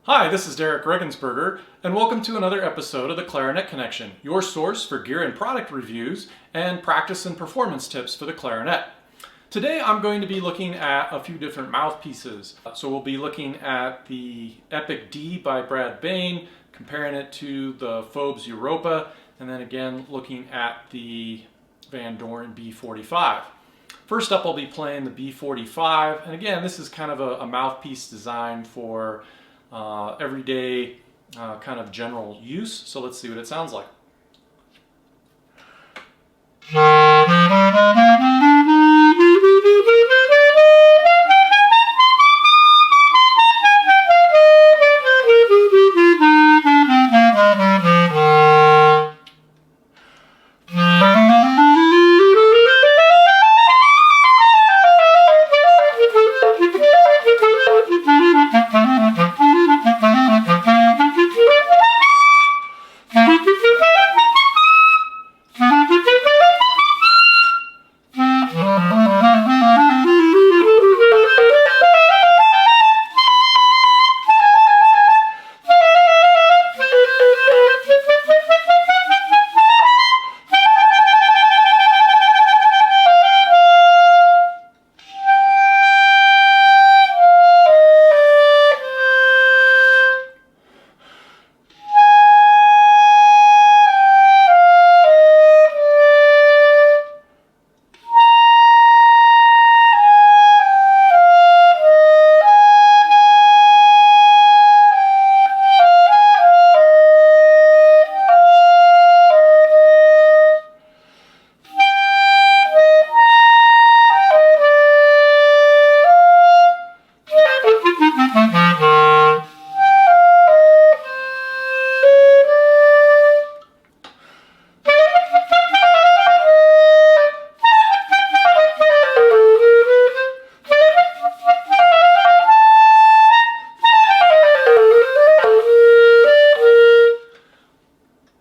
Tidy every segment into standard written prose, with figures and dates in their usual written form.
Hi, this is Derek Regensberger, and welcome to another episode of the Clarinet Connection, your source for gear and product reviews and practice and performance tips for the clarinet. Today I'm going to be looking at a few different mouthpieces. So we'll be looking at the Epic D by Brad Behn, comparing it to the Fobes Europa, and then again looking at the Vandoren B45. First up I'll be playing the B45, and again this is kind of a mouthpiece designed for everyday kind of general use. So let's see what it sounds like.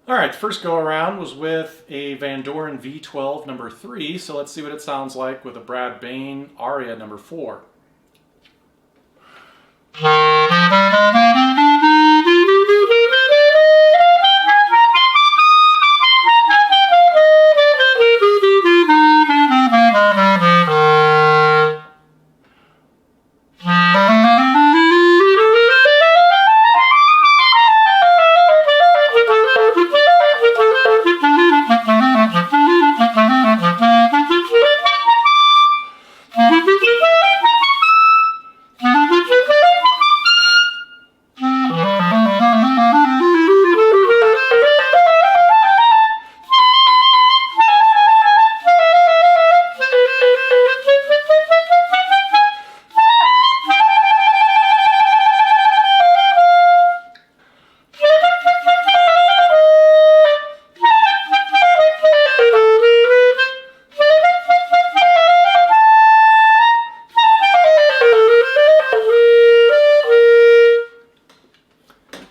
Alright, first go around was with a Vandoren V12 number 3, so let's see what it sounds like with a Brad Behn Aria number 4.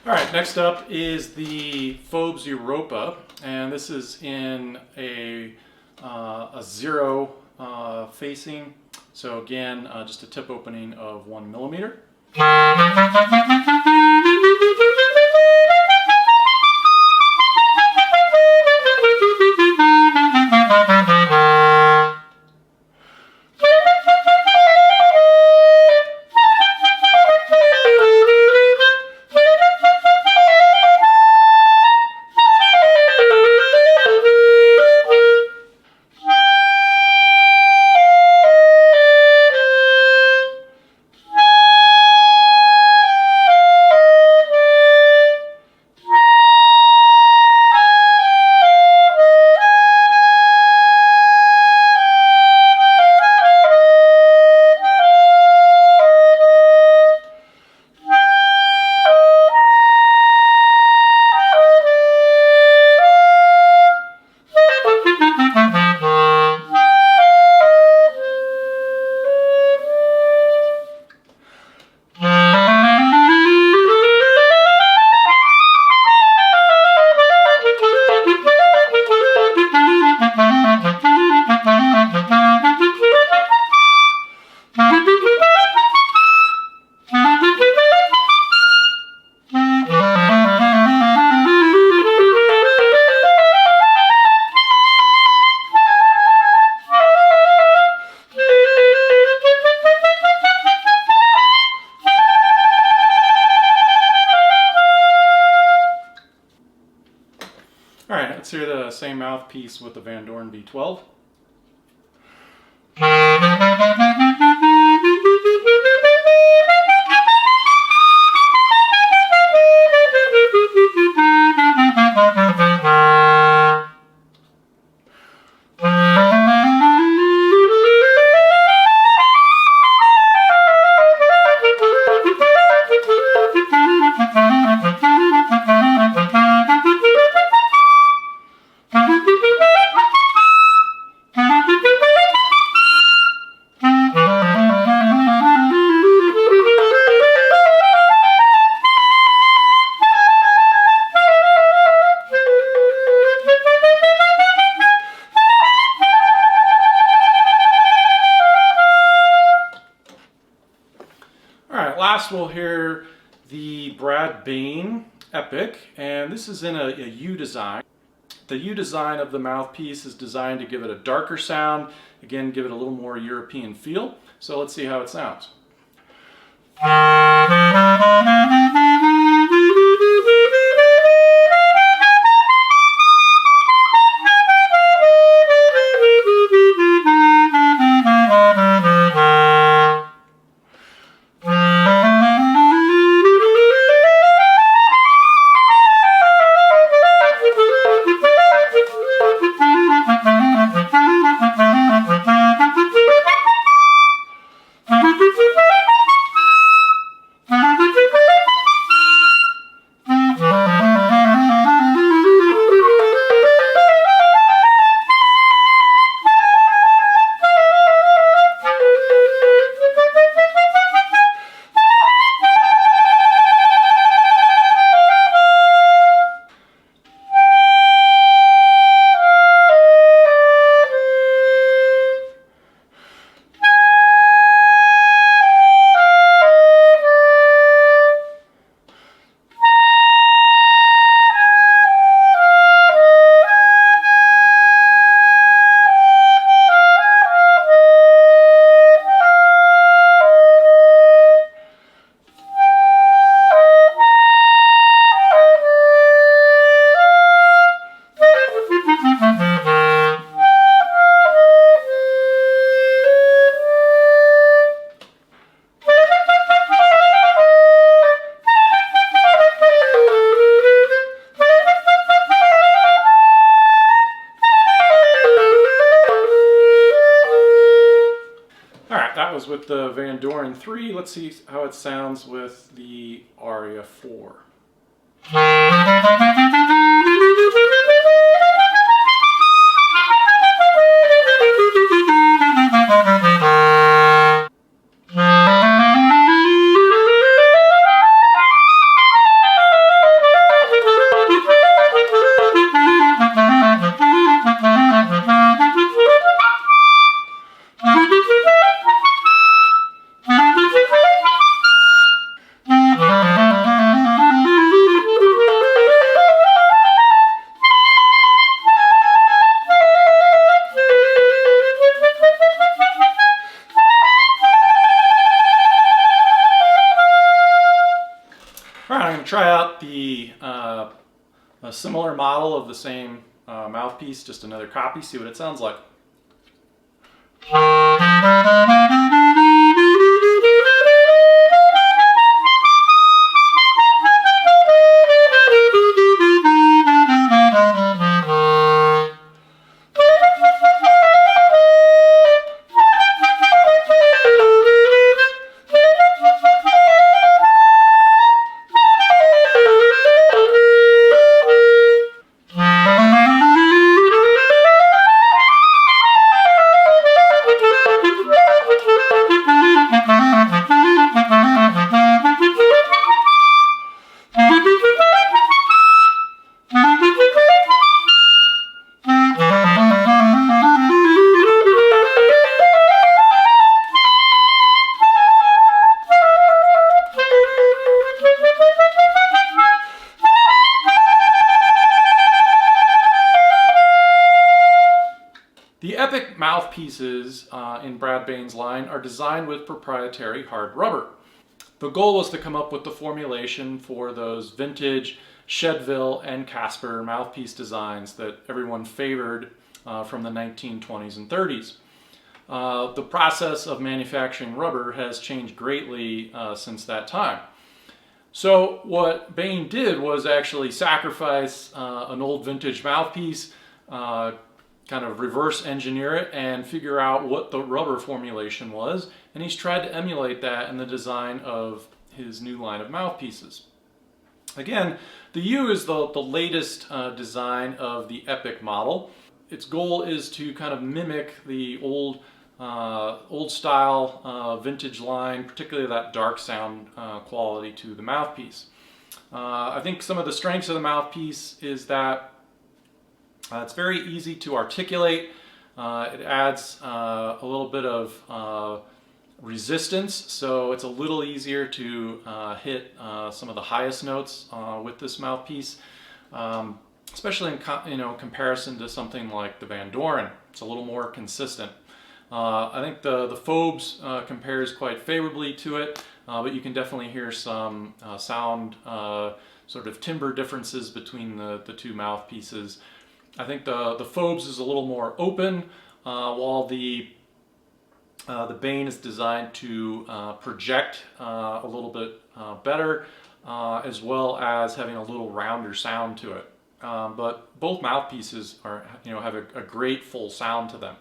Alright, next up is the Fobes Europa, and this is in a zero facing, so again just a tip opening of 1 millimeter. Let's hear the same mouthpiece with the Vandoren B12. Last we'll hear the Brad Behn Epic, and this is in a U design. The U design of the mouthpiece is designed to give it a darker sound, again give it a little more European feel. So let's see how it sounds. With the Vandoren 3, let's see how it sounds with the Aria 4. I'm going to try out a similar model of the same mouthpiece, just another copy, see what it sounds like. The Epic mouthpieces in Brad Behn's line are designed with proprietary hard rubber. The goal was to come up with the formulation for those vintage Shedville and Casper mouthpiece designs that everyone favored from the 1920s and 30s. The process of manufacturing rubber has changed greatly since that time. So what Bane did was actually sacrifice an old vintage mouthpiece, kind of reverse engineer it and figure out what the rubber formulation was, and he's tried to emulate that in the design of his new line of mouthpieces. Again, the U is the latest design of the Epic model. Its goal is to kind of mimic the old style vintage line, particularly that dark sound quality to the mouthpiece. I think some of the strengths of the mouthpiece is that it's very easy to articulate. It adds a little bit of resistance, so it's a little easier to hit some of the highest notes with this mouthpiece, especially in comparison to something like the Vandoren. It's a little more consistent. I think the Fobes compares quite favorably to it, but you can definitely hear some sound sort of timbre differences between the two mouthpieces. I think the Fobes is a little more open, while the Bane is designed to project a little bit better, as well as having a little rounder sound to it. But both mouthpieces have a great full sound to them.